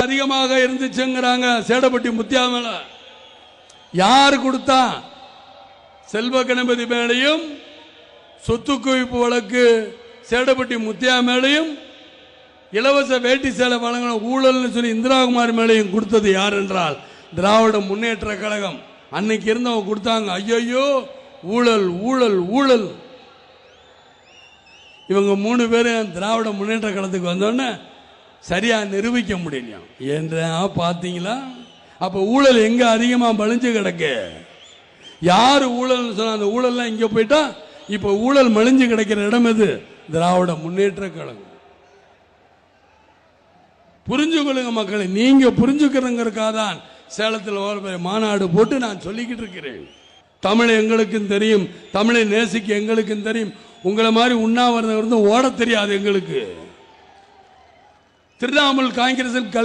அதிகமாக இருந்துச்சுங்கிறாங்க. சேடப்பட்டி முத்தியா மேல யார் கொடுத்தா? செல்வ கணபதி மேலையும் சொத்து குவிப்பு வழக்கு சேடப்பட்டி முத்தியா மேலையும் இலவச வேட்டி சேலை வழங்கின ஊழல்னு சொல்லி இந்திராகுமார் மேலையும் கொடுத்தது யார் என்றால் திராவிட முன்னேற்ற கழகம். அன்னைக்கு இருந்தவங்க கொடுத்தாங்க. ஐயோ ஊழல் ஊழல் ஊழல். இவங்க 3 பேரும் திராவிட முன்னேற்ற கழகத்துக்கு வந்தோடனே சரியா நிரூபிக்க முடியும் என்ற பார்த்தீங்களா? அப்ப ஊழல் எங்க அதிகமா மலிஞ்சு கிடக்கு? யாரு ஊழல் சொன்ன அந்த ஊழல்லாம் இங்க போயிட்டா இப்ப ஊழல் மலிஞ்சு கிடக்கிற இடம் எது? திராவிட முன்னேற்ற கழகம். புரிஞ்சுக்கொள்ளுங்க மக்களை. நீங்க புரிஞ்சுக்கிறங்கிறதுக்காக தான் சேலத்தில் ஒரு மாநாடு போட்டு நான் சொல்லிக்கிட்டு இருக்கிறேன். தமிழ் எங்களுக்கும் தெரியும், தமிழை நேசிக்க எங்களுக்கும் தெரியும். உங்களை மாதிரி உண்ணாவிரதம் இருந்து ஓட தெரியாது எங்களுக்கு. திரிணாமுல் காங்கிரஸில்